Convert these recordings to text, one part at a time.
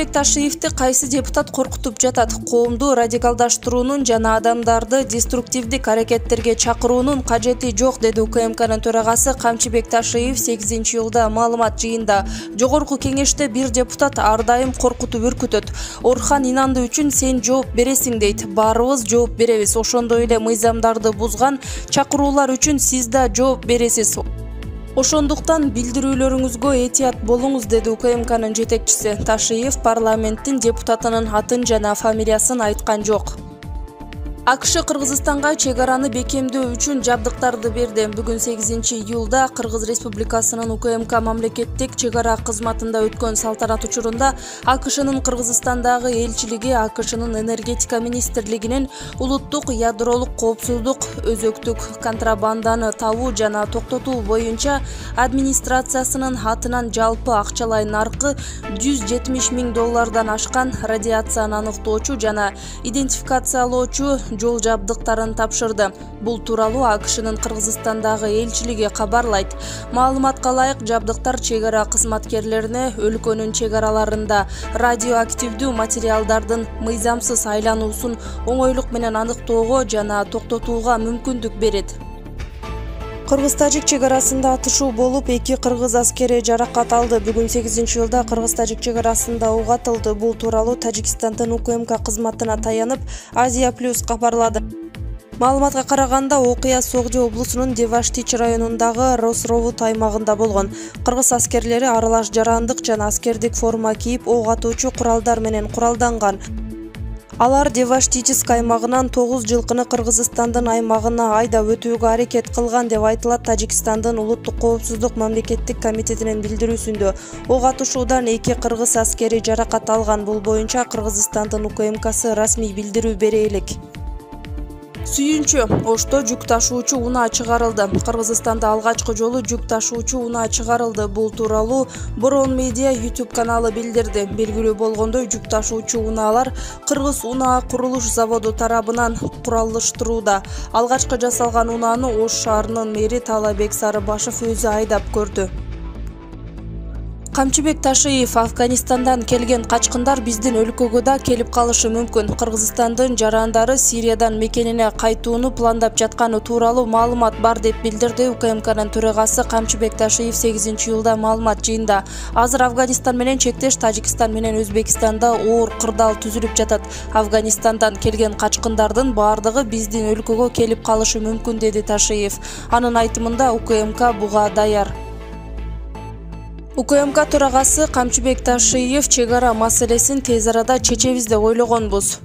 Камчыбек Ташиевди кайсы депутат коркутуп жатат? Коомду радикалдаштыруунун жана адамдарды деструктивдик аракеттерге чакыруунун кажети жок, деди УКМКнын төрагасы Камчыбек Ташиев 8-июлда маалымат жыйында. Жогорку кеңеште бир депутат ар дайым коркутуп үркүтөт. Орхан Инанды үчүн сен жооп бересиң дейт. Баарыбыз жооп беребиз. Ошондой эле мыйзамдарды бузган чакыруулар үчүн сиз да жооп бересиз. Ошондуктан билдирүүлөрүңүзгө этият болуңуз, деди УКМКнын жетекчиси. Ташиев парламенттин депутатынын атын жана фамилиясын айткан жок. АКШ Кыргызстанга чек араны бекемдөө үчүн жабдыктарды берди. Бүгүн 8-июлда Кыргыз Республикасынын УКМК мамлекеттик чек ара кызматында өткөн салтанат учурунда АКШнын Кыргызстандагы элчилиги АКШнын энергетика министрлигинин улуттук ядролук коопсуздук, өзөктүк контрабанданы табуу жана токтотуу боюнча администрациясынын атынан жалпы акчалай наркы $170 000 ашкан радиацияны аныктоочу жана идентификациялоочу жол жабдыктарын тапшырды. Бул тууралуу АКШнын Кыргызстандагы элчилиги кабарлайт. Маалыматка ылайык, жабдыктар чек ара кызматкерлерине өлкөнүн чек араларында радиоактивдүү материалдардын мыйзамсыз айлануусун оңойлук менен аныктоого жана токтотууга мүмкүндүк берет. Кыргыз-тажик чек арасында атышуу болуп, 2 кыргыз аскери жаракат алды. Бүгүн 8-июлда Кыргыз-тажик чек арасында ок атылды. Бул тууралуу Тажикстандын УКМК кызматына таянып, Азия Плюс кабарлады. Маалыматка караганда, окуя Согже облусунун Деваштич районундагы Росровут аймагында болгон. Кыргыз аскерлери аралаш жарандык жана аскердик форма кийип, ок атуучу куралдар менен куралданган. Алар Деваштичск аймагынан 9 жылкыны Кыргызстандын аймагына айдап өтүүгө аракет кылган деп айтылат Тажикстандын улуттук коопсуздук мамлекеттик комитетинин билдирүүсүндө. Ок атышуудан 2 кыргыз аскери жаракат алган. Бул боюнча Кыргызстандын УКМКсы расмий билдирүү бере элек. Сүйүнчү, Ошто жүк ташуучу унаа чыгарылды. Кыргызстанда алгачкы жолу жүк ташуучу унаа чыгарылды. Бул тууралуу Борон Медиа YouTube каналы билдирди. Белгилүү болгондой, жүк ташуучу унаалар Кыргыз унаа курулуш заводу тарабынан кураллаштырууда. Алгачкы жасалган унааны Ош шаарынын мэри Талабек Сарыбашев өзү айдап көрдү. Камчыбек Ташиев: Афганистандан келген качкындар биздин өлкөгө да келип калышы мүмкүн. Кыргызстандын жарандары Сириядан мекенине кайтууну пландап жатканы тууралуу маалымат бар, деп билдирди УКМКнын төрагасы Камчыбек Ташиев 8-июлда маалымат жыйында. Азыр Афганистан менен чектеш Тажикстан менен Өзбекстанда оор кырдаал түзүлүп жатат. Афганистандан келген качкындардын баардыгы биздин өлкөгө келип калышы мүмкүн, деди Ташиев. Анын айтымында УКМК буга даяр. УКМК төрагасы Камчыбек Ташиев чек ара маселесин тез арада чечебиз деп ойлогонбуз.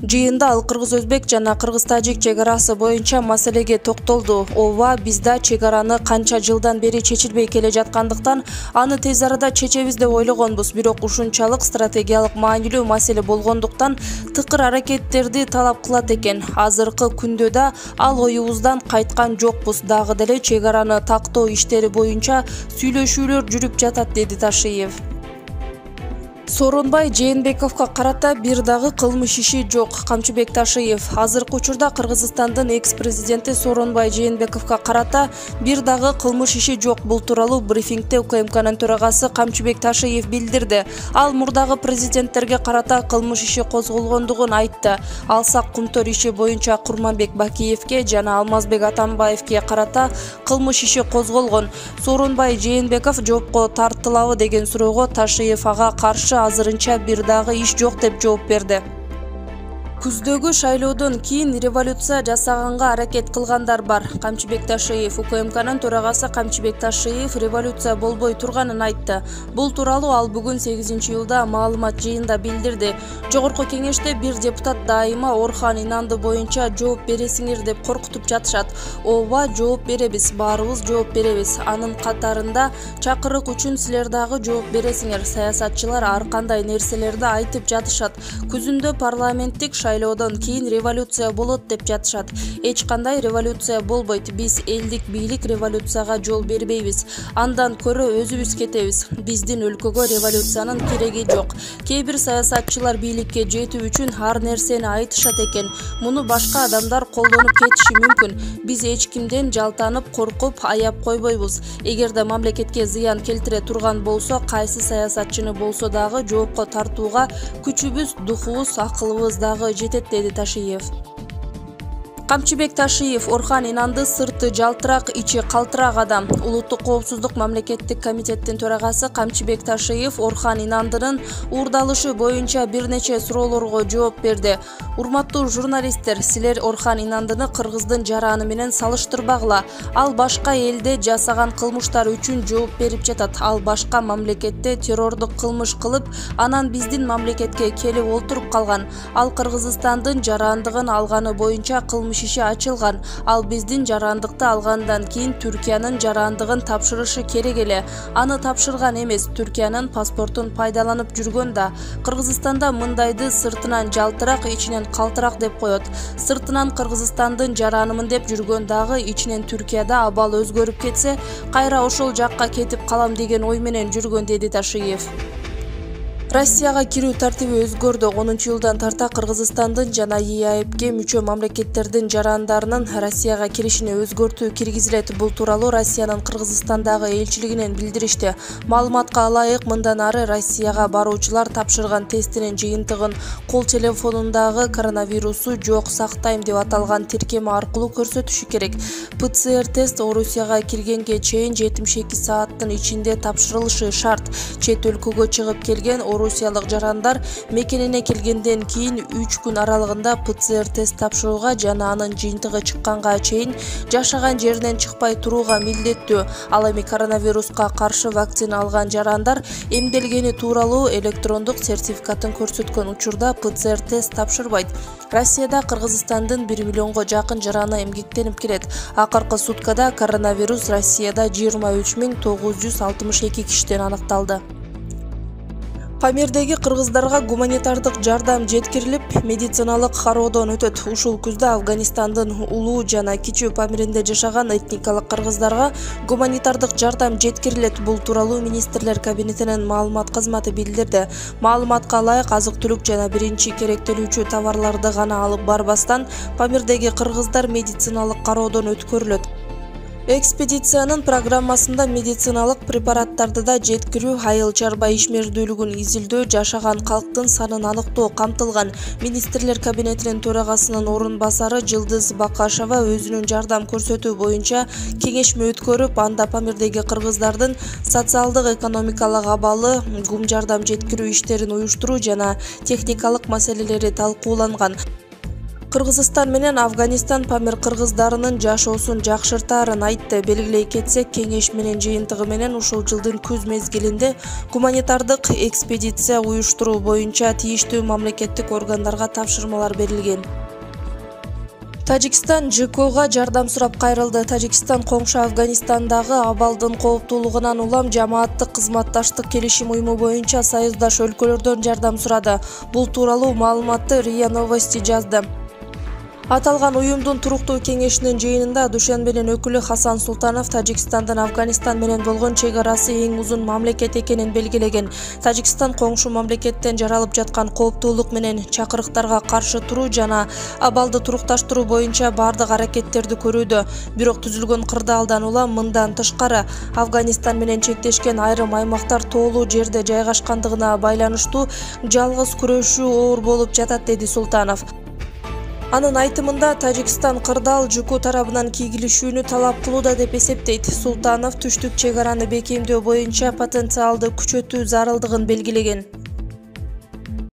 Жыйында ал кыргыз-өзбек жана кыргыз-тажик чек арасы боюнча маселеге токтолду. Ооба, бизда чек араны канча жылдан бери чечилбей келе жаткандыктан аны тез арада чечебиз деп ойлогонбуз. Бирок ушунчалык стратегиялык маанилүү маселе болгондуктан тыкыр аракеттерди талап кылат экен. Азыркы күндө да ал оюбуздан кайткан жокпуз. Дагы деле чек араны тактоо иштери боюнча сүйлөшүүлөр жүрүп жатат, деди Ташиев. Сооронбай Жээнбековго карата бир дагы кылмыш иши жок. Камчыбек Ташиев: азыркы учурда Кыргызстандын экс-президенти Сооронбай Жээнбековго карата бир дагы кылмыш иши жок. Бул тууралуу брифингде УКМКнын төрагасы Камчыбек Ташиев билдирди. Ал мурдагы президенттерге карата кылмыш иши козголгондугун айтты. Алсак Кумтөр иши боюнча Курманбек Бакиевке жана Алмазбек Атамбаевке карата кылмыш иши козголгон. Сооронбай Жээнбеков жоопко тартылабы деген суроого Ташиев ага каршы азырынча бир дагы иш жок деп жооп берди. Күздөгү шайлоодон кийин революция жасаганга аракет кылгандар бар. Камчыбек Ташиев: УКМКнын төрагасы Камчыбек Ташиев революция болбой турганын айтты. Бул тууралуу ал бүгүн 8-июлда маалымат жыйында билдирди. Жогорку кеңеште бир депутат дайыма Орхан Инанды боюнча жооп бересиңер деп коркутуп жатышат. Ооба, жооп беребиз, баарыбыз жооп беребиз. Анын катарында чакырык үчүн силер дагы жооп бересиңер. Саясатчылар ар кандай нерселерди айтып жатышат. Күзүндө парламенттик шайлоодон кийин революция болот деп жатышат. Эч кандай революция болбойт. Биз элдик бийлик революцияга жол бербейбиз. Андан көрө өзүбүз кетебиз. Биздин өлкөгө революциянын кереги жок. Кээ бир саясатчылар бийликке жетүү үчүн ар нерсени айтышат экен. Муну башка адамдар колдонуп кетиши мүмкүн. Биз эч кимден жалтанып, коркуп, аяп койбойбуз. Эгерде мамлекетке зыян келтире турган болсо, кайсы саясатчыны болсо дагы жоопко тартууга күчүбүз, духубуз, акылыбыз дагы жетет, деди Ташиев. Камчыбек Ташиев Орхан Инанды сырты жалтырак, ичи калтырак адам. Улуттук коопсуздук мамлекеттик комитеттин төрагасы Камчыбек Ташиев Орхан Инандынын уурдалышы боюнча бир нече суроолорго жооп берди. Урматтуу журналисттер, силер Орхан Инандыны кыргыздын жараны менен салыштырбагыла. Ал башка элде жасаган кылмыштар үчүн жооп берип жатат. Ал башка мамлекетте террордук кылмыш кылып, анан биздин мамлекетке келип олтуруп калган. Ал Кыргызстандын жарандыгын алганы боюнча кылмыш иши ачылган. Ал биздин жарандыкты алгандан кийин Түркиянын жарандыгын тапшырышы керек эле. Аны тапшырган эмес, Түркиянын паспортун пайдаланып жүргөн да. Кыргызстанда мындайды сыртынан жалтырак, ичинен калтырак деп коет. Сыртынан Кыргызстандын жаранымын деп жүргөн дагы ичинен Түркияда абал өзгөрүп кетсе, кайра ошол жакка кетип калам деген ой менен жүргөн, деди Ташиев. Россияга кирүү тартиби өзгөрдү. 10-жылдан тарта Кыргызстандын жана ЕАЭПке мүчө мамлекеттердин жарандарынын Россияга киришине өзгөртүү киргизилет. Бул тууралуу Россиянын Кыргызстандагы элчилигинен билдиришти. Маалыматка ылайык, мындан ары Россияга баруучулар тапшырган тестинин жыйынтыгын кол телефонундагы коронавирусу жок сактайм деп аталган тиркеме аркылуу көрсөтүшү керек. ПЦР тест Орусияга киргенге чейин 72 сааттын ичинде тапшырылышы шарт. Чет өлкөгө чыгып келген орусиялык жарандар мекенине келгенден кийин 3 күн аралыгында ПЦР тест тапшырууга жана анын жыйынтыгы чыкканга чейин жашаган жеринен чыкпай турууга милдеттүү. Ал эми коронавируска каршы вакцина алган жарандар эмделгени тууралуу электрондук сертификатын көрсөткөн учурда ПЦР тест тапшырбайт. Россияда Кыргызстандын 1 миллионго жакын жараны эмгектенип келет. Акыркы суткада коронавирус Россияда 23.962 кишиден аныкталды. Памирдеги кыргыздарга гуманитардык жардам жеткирилип, медициналык кароодон өтөт. Ушул күздө Афганистандын Улуу жана Кичүү Памиринде жашаган этникалык кыргыздарга гуманитардык жардам жеткирилет. Бул тууралуу министрлер кабинетинин маалымат кызматы билдирди. Маалыматка ылайык, азык-түлүк жана биринчи керектелүүчү товарларды гана алып барбастан Памирдеги кыргыздар медициналык кароодон өткөрүлөт. Экспедициянын программасында медициналык препараттарды да жеткирүү, айыл-чарба ишмердүүлүгүн изилдөө, жашаган калктын санын аныктоо камтылган. Министрлер кабинетинин төрагасынын орун басары Жылдыз Бакашева өзүнүн жардам көрсөтүү боюнча кеңешме өткөрүп, анда Памирдеги кыргыздардын социалдык экономикалык абалы, гум жардам жеткирүү иштерин уюштуруу жана техникалык маселелери талкууланган. Кыргызстан менен Афганистан Памир кыргыздарынын жашоосун жакшыртаарын айтты. Белгилей кетсек, кеңешменин жыйынтыгы менен ушул жылдын күз мезгилинде гуманитардык экспедиция уюштуруу боюнча тийиштүү мамлекеттик органдарга тапшырмалар берилген. Тажикстан ЖКОга жардам сурап кайрылды. Тажикстан коңшу Афганистандагы абалдын кооптуулугунан улам жамааттык кызматташтык келишим уюму боюнча союздаш өлкөлөрдөн жардам сурады. Бул тууралуу маалыматты РИА Новости жазды. Аталган уюмдун туруктуу кеңешинин жыйынында Душенбенин өкүлү Хасан Султанов Тажикстандын Афганистан менен болгон чек арасы эң узун мамлекет экенин белгилеген. Тажикстан коңшу мамлекеттен жаралып жаткан кооптуулук менен чакырыктарга каршы туруу жана абалды турукташтыруу боюнча бардык аракеттерди көрүүдө. Бирок түзүлгөн кырдаалдан улам мындан тышкары Афганистан менен чектешкен айрым аймактар тоолуу жерде жайгашкандыгына байланыштуу жалгыз күрөшүү оор болуп жатат, деди Султанов. Анын айтымында Тажикстан кырдаал ЖКО тарабынан кийгилишүүнү талап кылууда деп эсептейт. Султанов түштүк чек араны бекемдөө боюнча потенциалды күчөтүү зарылдыгын белгилеген.